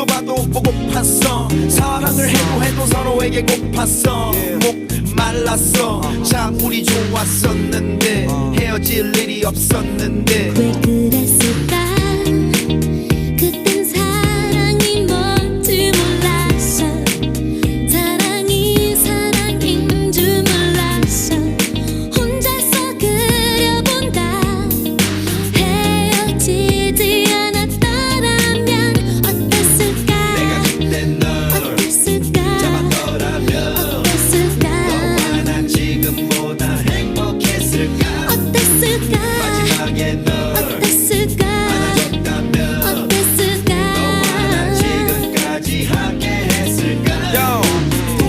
봐도 봐도 보고팠어. 사랑을 해도 서로에게 고팠어. 목 말랐어. 참 우리 좋았었는데 헤어질 일이 없었는데 왜 그랬을까. 그땐 사랑이 뭔지 몰랐어. 사랑이 사랑인 줄 몰랐어. 혼자서 그려본다. 헤어지지 않았더라면 어땠을까. 내가 그때 널 어땠을까. 잡았더라면 어땠을까. 너와 난 지금보다 행복했을까. 어땠을까. 마지막에 널 어땠을까. 안아줬다면 어땠을까. 너와 난 지금까지 함께 했을까.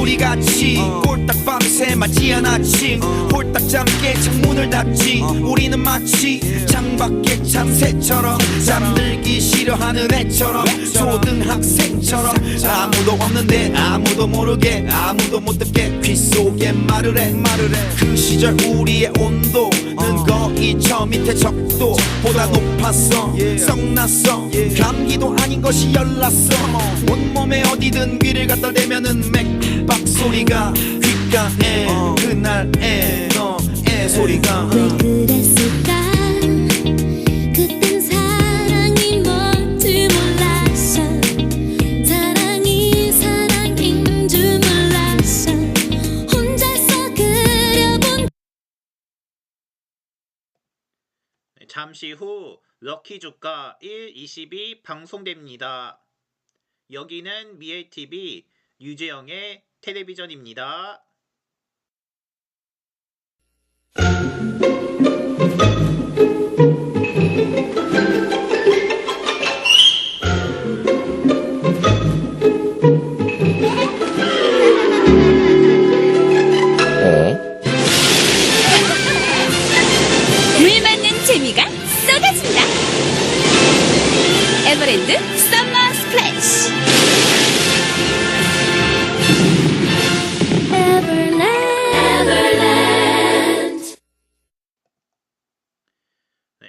우리 같이 꼴딱 밤새 맞지 않았지. 홀딱 잠게 창문을 닫지. 우리는 마치 창밖의 참새처럼 잠들기 싫어하는 애처럼 초등학생처럼 아무도 없는데 아무도 모르게 아무도 못 듣게 귀 속에 말을 해. 그 시절 우리의 온도는 거의 저 밑에 적도보다 높았어. 썩났어. 감기도 아닌 것이 열났어. 온몸에 어디든 귀를 갖다 대면은 맥박 소리가 귓가에 그날의 너의 소리가. 왜 그랬을까. 그땐 사랑이 뭔지 몰랐어. 사랑이 사랑인 줄 몰랐어. 혼자서 그려본. 잠시 후 럭키 주가 1, 22 방송됩니다. 여기는 미엘TV 유재영의 텔레비전입니다. 물 맞는 재미가 쏟아진다. 에버랜드 썸머 스플래시. 에버랜드.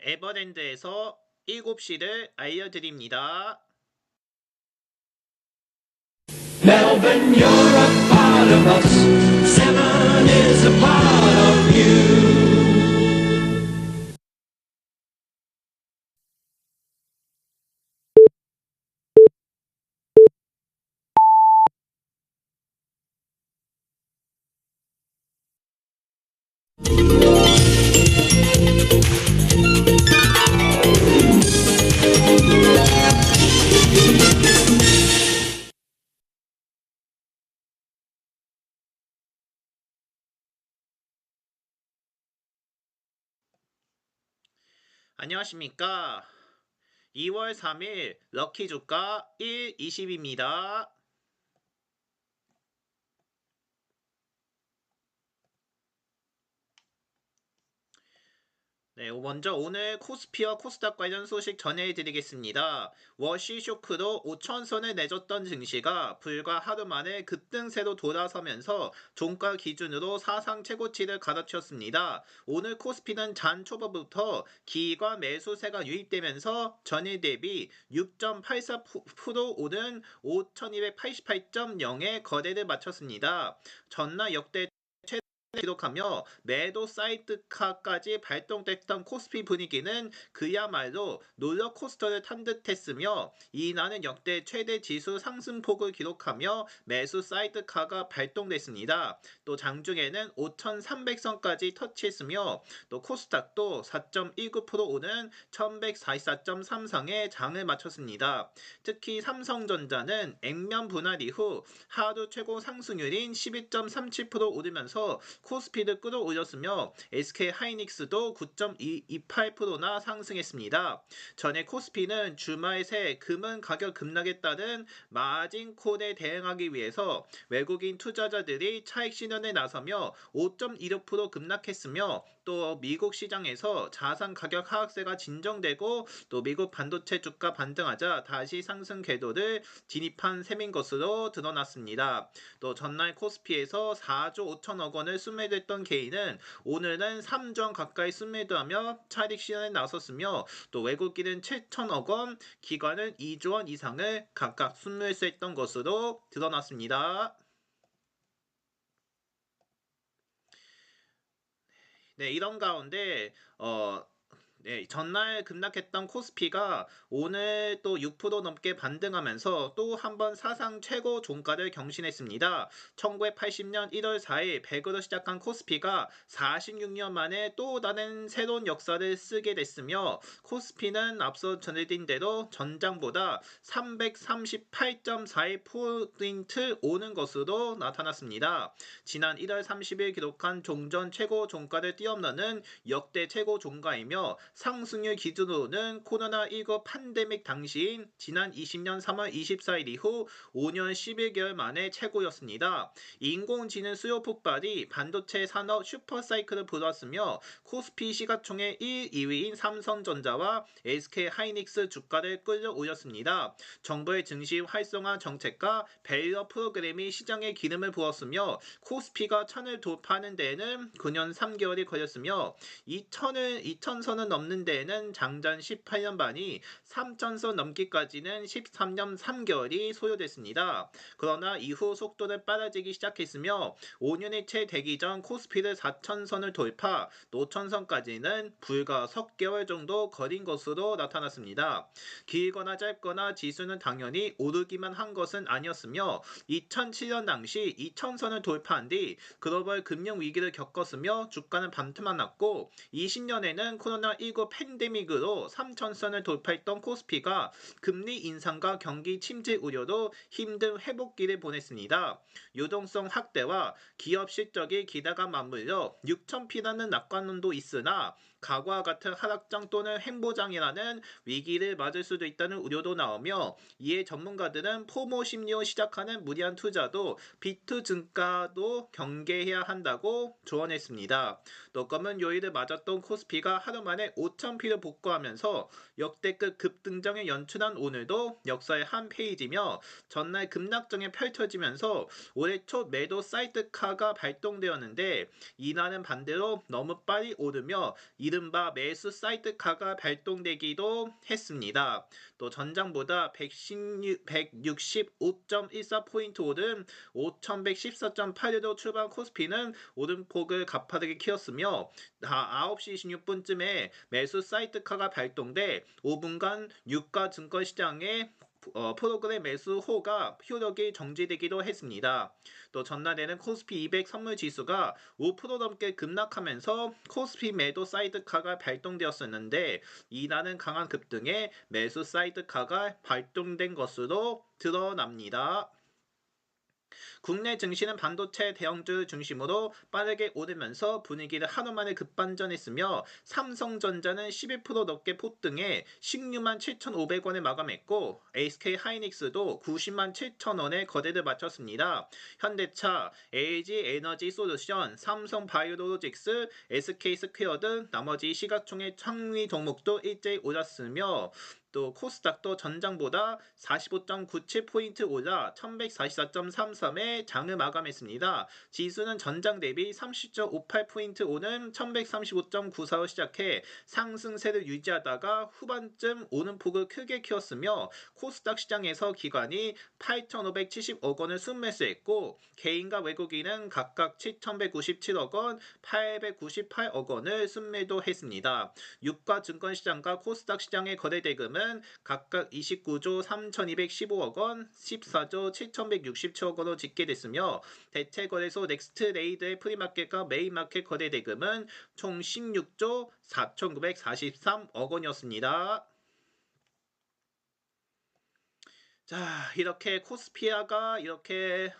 에버랜드에서 7시를 알려드립니다. Melbourne, you're a part of us. Seven is a part of you. 안녕하십니까. 2월 3일 럭키 주가 1, 20입니다. 네, 먼저 오늘 코스피와 코스닥 관련 소식 전해드리겠습니다. 워시 쇼크로 5천선을 내줬던 증시가 불과 하루 만에 급등세로 돌아서면서 종가 기준으로 사상 최고치를 갈아치웠습니다. 오늘 코스피는 장 초반부터 기관 매수세가 유입되면서 전일 대비 6.84% 오른 5,288.0에 거래를 마쳤습니다. 전날 역대 기록하며 매도 사이드카까지 발동됐던 코스피 분위기는 그야말로 롤러코스터를 탄 듯했으며 이날은 역대 최대 지수 상승폭을 기록하며 매수 사이드카가 발동됐습니다. 또 장중에는 5,300선까지 터치했으며 또 코스닥도 4.19% 오는 1,144.33에 장을 마쳤습니다. 특히 삼성전자는 액면 분할 이후 하루 최고 상승률인 12.37% 오르면서 코스피를 끌어올렸으며 SK하이닉스도 9.28%나 상승했습니다. 전에 코스피는 주말 새 금은 가격 급락에 따른 마진콜에 대응하기 위해서 외국인 투자자들이 차익 실현에 나서며 5.26% 급락했으며 또 미국 시장에서 자산 가격 하락세가 진정되고 또 미국 반도체 주가 반등하자 다시 상승 궤도를 진입한 셈인 것으로 드러났습니다. 또 전날 코스피에서 4조 5천억 원을 순매도했던 개인은 오늘은 3조 원 가까이 순매도하며 차익 실현에 나섰으며 또 외국인은 7천억 원, 기관은 2조 원 이상을 각각 순매수했던 것으로 드러났습니다. 네, 이런 가운데 네, 전날 급락했던 코스피가 오늘 또 6% 넘게 반등하면서 또 한 번 사상 최고 종가를 경신했습니다. 1980년 1월 4일 100으로 시작한 코스피가 46년 만에 또 다른 새로운 역사를 쓰게 됐으며 코스피는 앞서 전해드린 대로 전장보다 338.41% 오는 것으로 나타났습니다. 지난 1월 30일 기록한 종전 최고 종가를 뛰어넘는 역대 최고 종가이며 상승률 기준으로는 코로나19 팬데믹 당시인 지난 20년 3월 24일 이후 5년 11개월 만에 최고였습니다. 인공지능 수요 폭발이 반도체 산업 슈퍼사이클을 불었으며 코스피 시가총액 1, 2위인 삼성전자와 SK하이닉스 주가를 끌어올렸습니다. 정부의 증시 활성화 정책과 밸류업 프로그램이 시장에 기름을 부었으며 코스피가 1000을 돌파하는 데에는 9년 3개월이 걸렸으며 2000선은 넘는 데에는 장전 18년 반이 3000선 넘기까지는 13년 3개월이 소요됐습니다. 그러나 이후 속도를 빨라지기 시작했으며 5년이 채 되기 전 코스피를 4000선을 돌파, 5000선까지는 불과 석 개월 정도 거린 것으로 나타났습니다. 길거나 짧거나 지수는 당연히 오르기만 한 것은 아니었으며 2007년 당시 2000선을 돌파한 뒤 글로벌 금융 위기를 겪었으며 주가는 반토막 났고 20년에는 코로나19 팬데믹으로 3000선을 돌파했던 코스피가 금리 인상과 경기 침체 우려로 힘든 회복기를 보냈습니다. 유동성 확대와 기업 실적이 기대가 맞물려 6000피라는 낙관론도 있으나 과거와 같은 하락장 또는 횡보장이라는 위기를 맞을 수도 있다는 우려도 나오며 이에 전문가들은 포모 심리로 시작하는 무리한 투자도 비트 증가도 경계해야 한다고 조언했습니다. 또 검은 요일을 맞았던 코스피가 하루 만에 5000피를 복구하면서 역대급 급등장을 연출한 오늘도 역사의 한 페이지며 전날 급락장이 펼쳐지면서 올해 초 매도 사이드카가 발동되었는데 이날은 반대로 너무 빨리 오르며 이른바 매수 사이드카가 발동되기도 했습니다. 또 전장보다 165.14포인트 오른 5114.81로 출발 코스피는 오름폭을 가파르게 키웠으며 9시 26분쯤에 매수 사이드카가 발동돼 5분간 유가 증권시장에 프로그램 매수호가 효력이 정지되기도 했습니다. 또 전날에는 코스피 200 선물 지수가 5% 넘게 급락하면서 코스피 매도 사이드카가 발동되었었는데 이날은 강한 급등에 매수 사이드카가 발동된 것으로 드러납니다. 국내 증시는 반도체 대형주 중심으로 빠르게 오르면서 분위기를 하루 만에 급반전했으며 삼성전자는 11% 넘게 폭등해 16만 7,500원에 마감했고 SK하이닉스도 90만 7천원에 거래를 마쳤습니다. 현대차, LG에너지솔루션, 삼성바이오로직스, SK스퀘어 등 나머지 시가총액 상위 종목도 일제히 올랐으며 또 코스닥도 전장보다 45.97포인트 올라 1144.33에 장을 마감했습니다. 지수는 전장 대비 30.58포인트 오는 1135.94로 시작해 상승세를 유지하다가 후반쯤 오는 폭을 크게 키웠으며 코스닥 시장에서 기관이 8,570억 원을 순매수했고 개인과 외국인은 각각 7,197억 원, 898억 원을 순매도했습니다. 유가 증권시장과 코스닥 시장의 거래대금은 각각 29조 3,215억 원, 14조 7,167억 원으로 집계됐으며 대체거래소 넥스트레이드의 프리마켓과 메인마켓 거래대금은 총 16조 4,943억 원이었습니다. 자, 이렇게 코스피아가 이렇게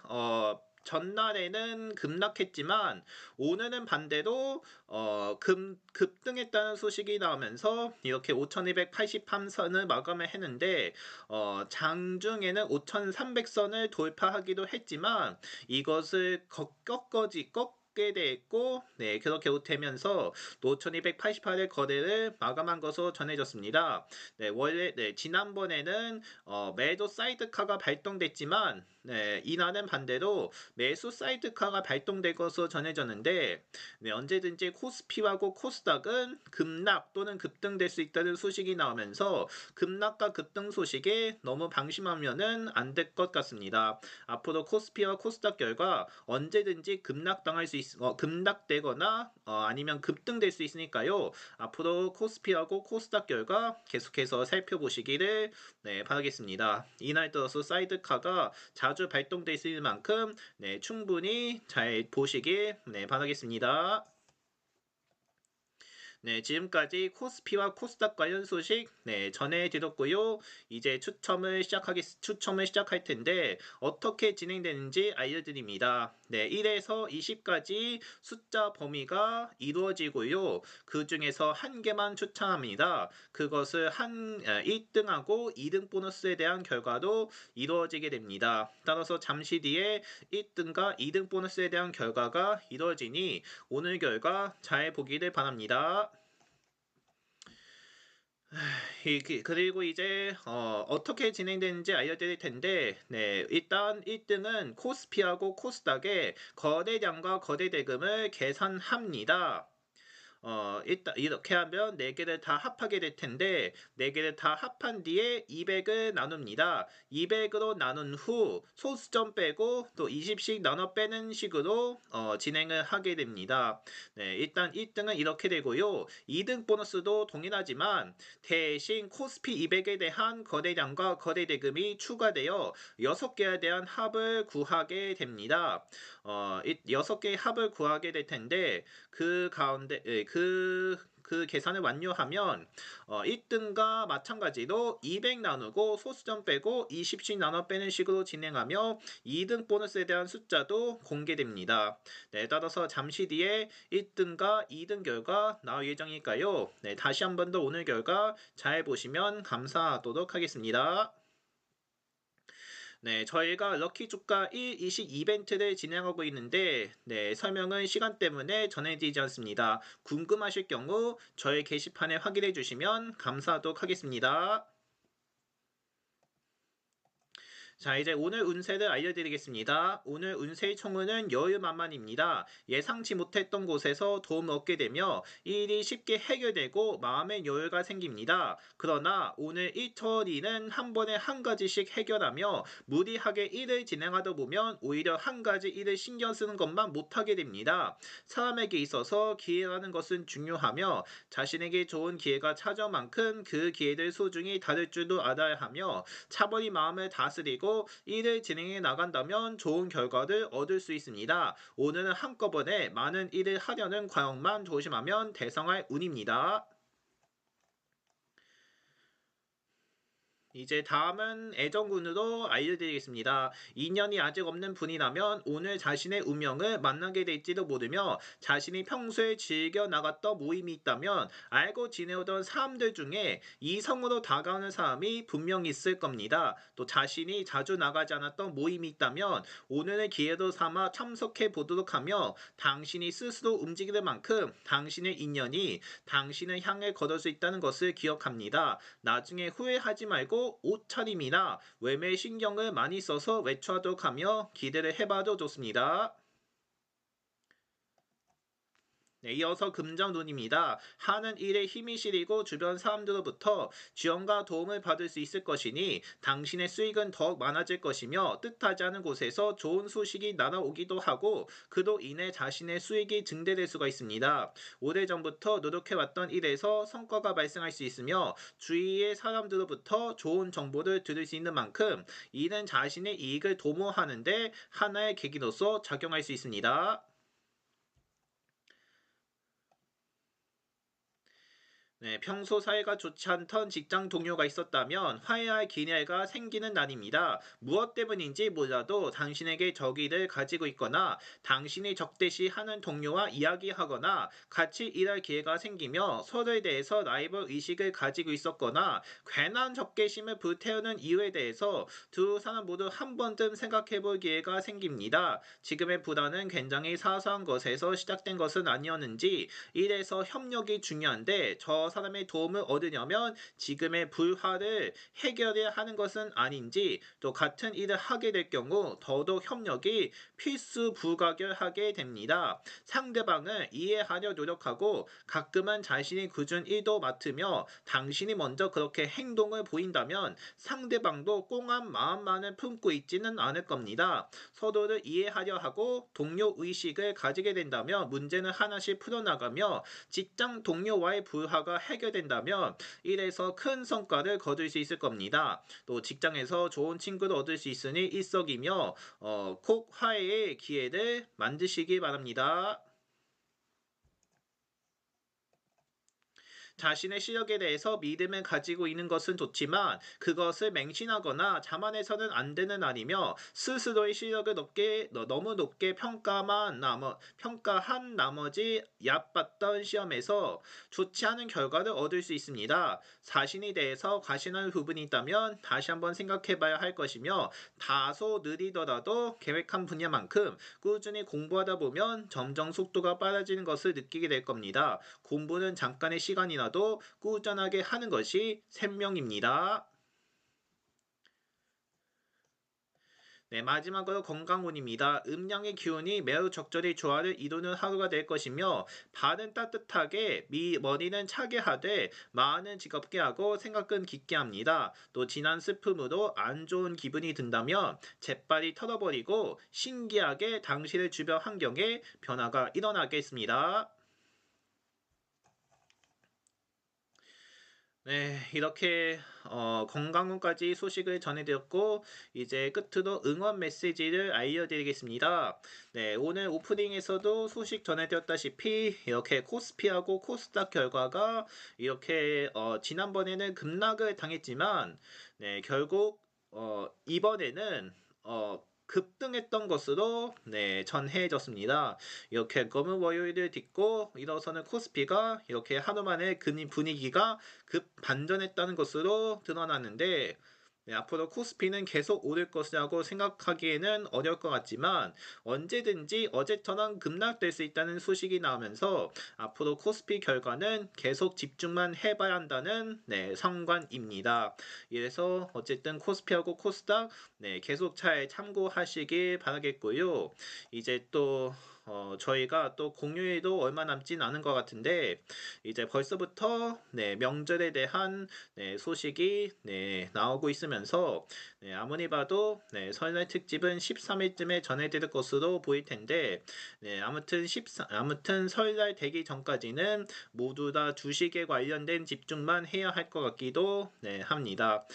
전날에는 급락했지만 오늘은 반대로 급등했다는 소식이 나오면서 이렇게 5283선을 마감을 했는데 장중에는 5300선을 돌파하기도 했지만 이것을 확대됐고 네, 그렇게 되면서 5,288의 거래를 마감한 것으로 전해졌습니다. 네, 원래 지난번에는 매도 사이드카가 발동됐지만 이날은 반대로 매수 사이드카가 발동될 것으로 전해졌는데 언제든지 코스피하고 코스닥은 급락 또는 급등될 수 있다는 소식이 나오면서 급락과 급등 소식에 너무 방심하면은 안 될 것 같습니다. 앞으로 코스피와 코스닥 결과 언제든지 급락되거나 아니면 급등될 수 있으니까요. 앞으로 코스피하고 코스닥 결과 계속해서 살펴보시기를 바라겠습니다. 이날 들어서 사이드카가 자주 발동될 수 있는 만큼 충분히 잘 보시길 바라겠습니다. 네, 지금까지 코스피와 코스닥 관련 소식 전해드렸고요. 이제 추첨을 시작할 텐데 어떻게 진행되는지 알려드립니다. 네, 1에서 20까지 숫자 범위가 이루어지고요. 그 중에서 한 개만 추첨합니다. 그것을 1등하고 2등 보너스에 대한 결과로 이루어지게 됩니다. 따라서 잠시 뒤에 1등과 2등 보너스에 대한 결과가 이루어지니 오늘 결과 잘 보기를 바랍니다. 그리고 이제 어떻게 진행되는지 알려드릴 텐데 일단 1등은 코스피하고 코스닥의 거래량과 거래대금을 계산합니다. 일단 이렇게 하면 4개를 다 합하게 될 텐데 4개를 다 합한 뒤에 200을 나눕니다. 200으로 나눈 후 소수점 빼고 또 20씩 나눠 빼는 식으로 진행을 하게 됩니다. 일단 1등은 이렇게 되고요. 2등 보너스도 동일하지만 대신 코스피 200에 대한 거래량과 거래대금이 추가되어 6개에 대한 합을 구하게 됩니다. 6개의 합을 구하게 될 텐데 그 가운데 그 계산을 완료하면 1등과 마찬가지로 200 나누고 소수점 빼고 20씩 나눠 빼는 식으로 진행하며 2등 보너스에 대한 숫자도 공개됩니다. 따라서 잠시 뒤에 1등과 2등 결과 나올 예정이니까요. 다시 한 번 더 오늘 결과 잘 보시면 감사하도록 하겠습니다. 저희가 럭키 주가 1, 20 이벤트를 진행하고 있는데 설명은 시간 때문에 전해드리지 않습니다. 궁금하실 경우 저희 게시판에 확인해 주시면 감사하도록 하겠습니다. 자, 이제 오늘 운세를 알려드리겠습니다. 오늘 운세의 총은 여유만만입니다. 예상치 못했던 곳에서 도움을 얻게 되며 일이 쉽게 해결되고 마음의 여유가 생깁니다. 그러나 오늘 일처리는 한 번에 한 가지씩 해결하며 무리하게 일을 진행하다 보면 오히려 한 가지 일을 신경 쓰는 것만 못하게 됩니다. 사람에게 있어서 기회라는 것은 중요하며 자신에게 좋은 기회가 찾아온 만큼 그 기회를 소중히 다룰 줄도 알아야 하며 차분히 마음을 다스리고 일을 진행해 나간다면 좋은 결과를 얻을 수 있습니다. 오늘은 한꺼번에 많은 일을 하려는 과욕만 조심하면 대성할 운입니다. 이제 다음은 애정운으로 알려드리겠습니다. 인연이 아직 없는 분이라면 오늘 자신의 운명을 만나게 될지도 모르며 자신이 평소에 즐겨 나갔던 모임이 있다면 알고 지내오던 사람들 중에 이성으로 다가오는 사람이 분명 있을 겁니다. 또 자신이 자주 나가지 않았던 모임이 있다면 오늘의 기회로 삼아 참석해 보도록 하며 당신이 스스로 움직이는 만큼 당신의 인연이 당신을 향해 걸을 수 있다는 것을 기억합니다. 나중에 후회하지 말고 옷차림이나 외모에 신경을 많이 써서 외출하도록 하며 기대를 해봐도 좋습니다. 이어서 금정눈입니다. 하는 일에 힘이 실리고 주변 사람들로부터 지원과 도움을 받을 수 있을 것이니 당신의 수익은 더욱 많아질 것이며 뜻하지 않은 곳에서 좋은 소식이 날아오기도 하고 그로 인해 자신의 수익이 증대될 수가 있습니다. 오래전부터 노력해왔던 일에서 성과가 발생할 수 있으며 주위의 사람들로부터 좋은 정보를 들을 수 있는 만큼 이는 자신의 이익을 도모하는 데 하나의 계기로서 작용할 수 있습니다. 네, 평소 사이가 좋지 않던 직장 동료가 있었다면 화해할 기회가 생기는 날입니다. 무엇 때문인지 몰라도 당신에게 적의를 가지고 있거나 당신이 적대시하는 동료와 이야기하거나 같이 일할 기회가 생기며 서로에 대해서 라이벌 의식을 가지고 있었거나 괜한 적개심을 불태우는 이유에 대해서 두 사람 모두 한 번쯤 생각해 볼 기회가 생깁니다. 지금의 불화는 굉장히 사소한 것에서 시작된 것은 아니었는지 이래서 협력이 중요한데 저 사람의 도움을 얻으려면 지금의 불화를 해결해야 하는 것은 아닌지 또 같은 일을 하게 될 경우 더더욱 협력이 필수 불가결하게 됩니다. 상대방을 이해하려 노력하고 가끔은 자신이 굳은 일도 맡으며 당신이 먼저 그렇게 행동을 보인다면 상대방도 꽁한 마음만을 품고 있지는 않을 겁니다. 서로를 이해하려 하고 동료 의식을 가지게 된다면 문제는 하나씩 풀어나가며 직장 동료와의 불화가 해결된다면 이래서 큰 성과를 거둘 수 있을 겁니다. 또 직장에서 좋은 친구를 얻을 수 있으니 일석이며 꼭 화해의 기회를 만드시기 바랍니다. 자신의 실력에 대해서 믿음을 가지고 있는 것은 좋지만 그것을 맹신하거나 자만해서는 안 되는 날이며 스스로의 실력을 너무 높게 평가한 나머지 얕봤던 시험에서 좋지 않은 결과를 얻을 수 있습니다. 자신에 대해서 과신하는 부분이 있다면 다시 한번 생각해 봐야 할 것이며 다소 느리더라도 계획한 분야만큼 꾸준히 공부하다 보면 점점 속도가 빨라지는 것을 느끼게 될 겁니다. 공부는 잠깐의 시간이나 도 꾸준하게 하는 것이 생명입니다. 네, 마지막으로 건강운입니다. 음양의 기운이 매우 적절히 조화를 이루는 하루가 될 것이며 발은 따뜻하게 머리는 차게 하되 마음은 즐겁게 하고 생각은 깊게 합니다. 또 진한 슬픔으로 안 좋은 기분이 든다면 재빨리 털어버리고 신기하게 당신의 주변 환경에 변화가 일어나겠습니다. 네, 이렇게 건강운까지 소식을 전해드렸고 이제 끝으로 응원 메시지를 알려드리겠습니다. 네, 오늘 오프닝에서도 소식 전해드렸다시피 이렇게 코스피하고 코스닥 결과가 이렇게 지난번에는 급락을 당했지만 네, 결국 이번에는 급등했던 것으로 전해졌습니다. 이렇게 검은 월요일을 딛고 일어서는 코스피가 이렇게 하루 만에 분위기가 급 반전했다는 것으로 드러났는데 앞으로 코스피는 계속 오를 것이라고 생각하기에는 어려울 것 같지만 언제든지 어제처럼 급락될 수 있다는 소식이 나오면서 앞으로 코스피 결과는 계속 집중만 해봐야 한다는 상관입니다. 이래서 어쨌든 코스피하고 코스닥 계속 잘 참고하시길 바라겠고요. 이제 또 저희가 또 공휴일도 얼마 남진 않은 것 같은데 이제 벌써부터 명절에 대한 소식이 나오고 있으면서 아무리 봐도 설날 특집은 13일쯤에 전해드릴 것으로 보일 텐데 아무튼 설날 되기 전까지는 모두 다 주식에 관련된 집중만 해야 할 것 같기도 합니다.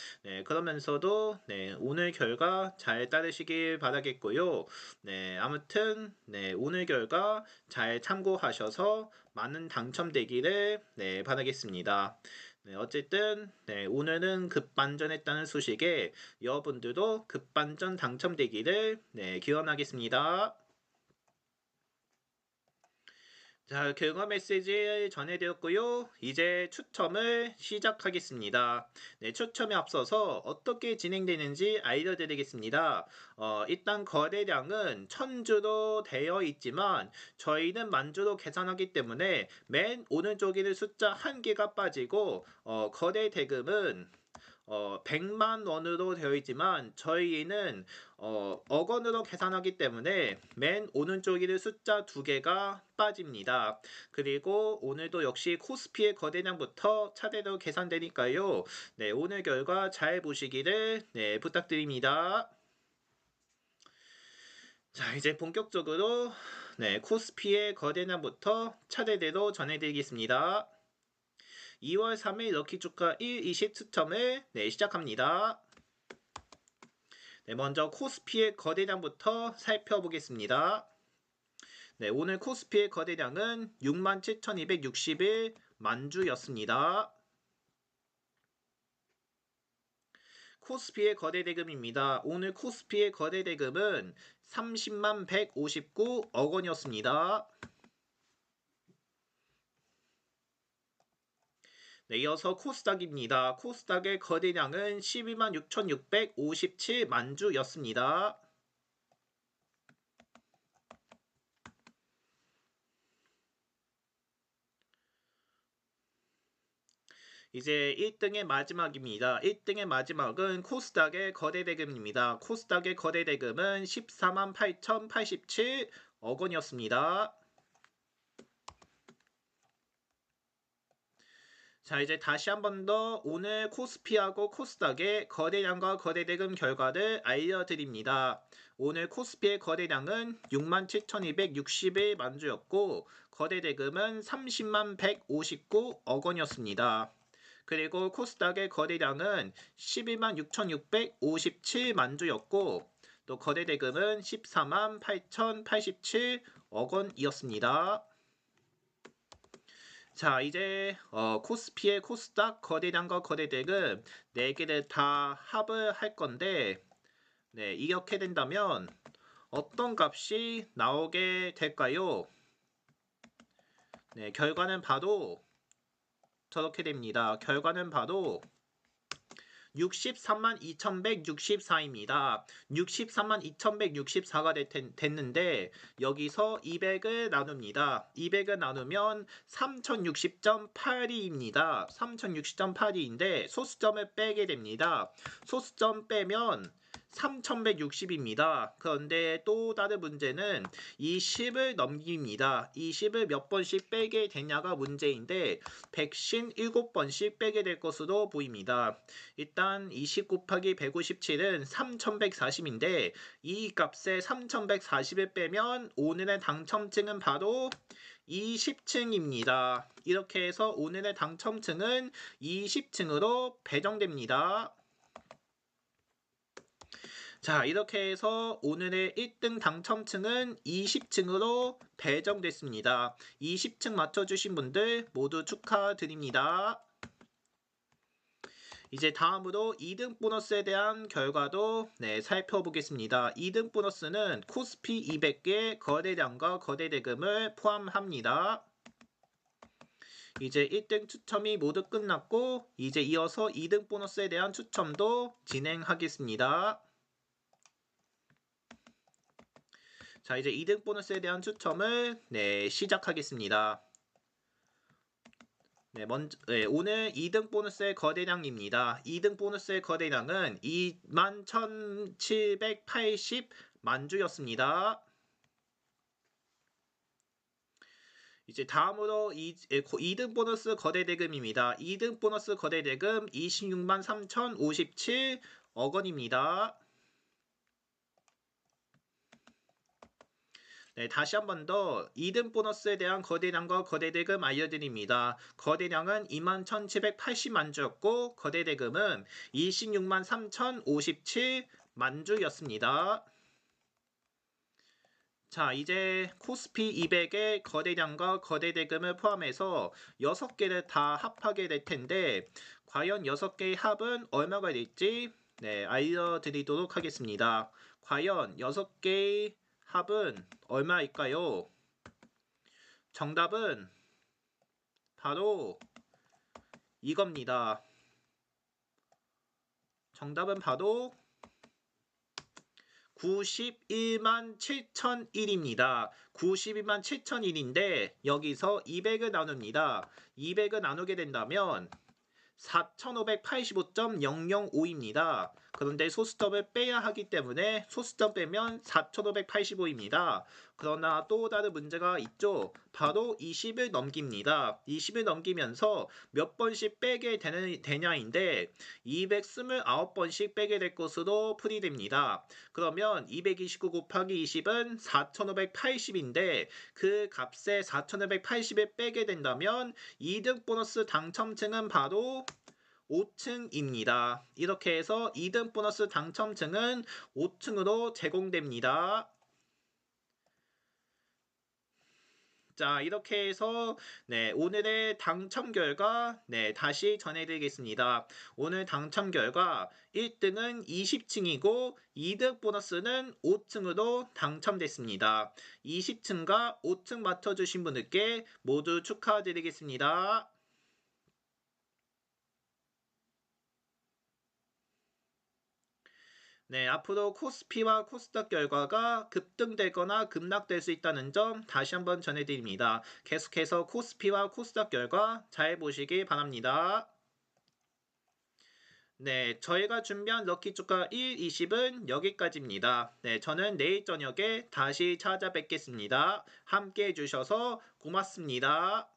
그러면서도 오늘 결과 잘 따르시길 바라겠고요. 아무튼 오늘 결과 잘 참고하셔서 많은 당첨되기를 바라겠습니다. 어쨌든 오늘은 급반전했다는 소식에 여러분들도 급반전 당첨되기를 기원하겠습니다. 자, 결과 메시지 전해드렸고요. 이제 추첨을 시작하겠습니다. 추첨에 앞서서 어떻게 진행되는지 알려드리겠습니다. 일단 거래량은 1000주로 되어 있지만 저희는 만주로 계산하기 때문에 맨 오른쪽에는 숫자 1개가 빠지고 거래 대금은 100만 원으로 되어 있지만 저희는 억 원으로 계산하기 때문에 맨 오른쪽에는 숫자 2개가 빠집니다. 그리고 오늘도 역시 코스피의 거래량부터 차례로 계산되니까요. 오늘 결과 잘 보시기를 부탁드립니다. 자, 이제 본격적으로 코스피의 거래량부터 차례대로 전해드리겠습니다. 2월 3일 럭키주가 120 추첨을 시작합니다. 먼저 코스피의 거래량부터 살펴보겠습니다. 오늘 코스피의 거래량은 67,261 만주였습니다. 코스피의 거래 대금입니다. 오늘 코스피의 거래 대금은 30만 159억 원이었습니다. 네, 이어서 코스닥입니다. 코스닥의 거래량은 12만 6,657만 주였습니다. 이제 1등의 마지막입니다. 1등의 마지막은 코스닥의 거래대금입니다. 코스닥의 거래대금은 14만 8,087억 원이었습니다. 자, 이제 다시 한 번 더 오늘 코스피하고 코스닥의 거래량과 거래대금 결과를 알려드립니다. 오늘 코스피의 거래량은 67,261만 주였고 거래대금은 30만 159억 원이었습니다. 그리고 코스닥의 거래량은 12만 6,657만 주였고 또 거래대금은 14만 8,087억 원이었습니다. 자, 이제 코스피의 코스닥 거래량과 거래대금 4개를 다 합을 할 건데 네, 이렇게 된다면 어떤 값이 나오게 될까요? 네, 결과는 바로 저렇게 됩니다. 결과는 바로 63만 2164입니다. 63만 2164가 됐는데 여기서 200을 나눕니다. 200을 나누면 3060.82입니다. 3060.82인데 소수점을 빼게 됩니다. 소수점 빼면 3160입니다. 그런데 또 다른 문제는 이 10을 넘깁니다. 이 10을 몇 번씩 빼게 되냐가 문제인데 157번씩 빼게 될 것으로 보입니다. 일단 20 곱하기 157은 3140인데 이 값에 3140을 빼면 오늘의 당첨층은 바로 20층입니다. 이렇게 해서 오늘의 당첨층은 20층으로 배정됩니다. 자, 이렇게 해서 오늘의 1등 당첨층은 20층으로 배정됐습니다. 20층 맞춰주신 분들 모두 축하드립니다. 이제 다음으로 2등 보너스에 대한 결과도 살펴보겠습니다. 2등 보너스는 코스피 200개 거래량과 거래대금을 포함합니다. 이제 1등 추첨이 모두 끝났고 이제 이어서 2등 보너스에 대한 추첨도 진행하겠습니다. 자, 이제 2등 보너스에 대한 추첨을 시작하겠습니다. 오늘 2등 보너스의 거래량입니다. 2등 보너스의 거래량은 21,780만 주였습니다. 이제 다음으로 2등 보너스 거래대금입니다. 2등 보너스 거래대금 26만 3,057억 원입니다. 네, 다시 한 번 더 2등 보너스에 대한 거래량과 거래대금 알려드립니다. 거래량은 21,780만 주였고 거래대금은 26만 3,057만 주였습니다. 자, 이제 코스피 200의 거래량과 거래대금을 포함해서 6개를 다 합하게 될 텐데 과연 6개의 합은 얼마가 될지 알려드리도록 하겠습니다. 과연 6개의 합은 얼마일까요? 정답은 바로 이겁니다. 정답은 바로 91만 7,001입니다. 91만 7,001인데 여기서 200을 나눕니다. 200을 나누게 된다면 4,585.005입니다. 그런데 소수점을 빼야 하기 때문에 소수점 빼면 4,585입니다. 그러나 또 다른 문제가 있죠. 바로 20을 넘깁니다. 20을 넘기면서 몇 번씩 빼게 되냐인데 229번씩 빼게 될 것으로 풀이됩니다. 그러면 229 곱하기 20은 4,580인데 그 값에 4,580을 빼게 된다면 2등 보너스 당첨층은 바로 5층입니다. 이렇게 해서 2등 보너스 당첨층은 5층으로 제공됩니다. 자, 이렇게 해서 오늘의 당첨 결과 다시 전해드리겠습니다. 오늘 당첨 결과 1등은 20층이고 2등 보너스는 5층으로 당첨됐습니다. 20층과 5층 맞춰주신 분들께 모두 축하드리겠습니다. 앞으로 코스피와 코스닥 결과가 급등되거나 급락될 수 있다는 점 다시 한번 전해드립니다. 계속해서 코스피와 코스닥 결과 잘 보시기 바랍니다. 저희가 준비한 럭키 주가 1, 20은 여기까지입니다. 저는 내일 저녁에 다시 찾아뵙겠습니다. 함께 해주셔서 고맙습니다.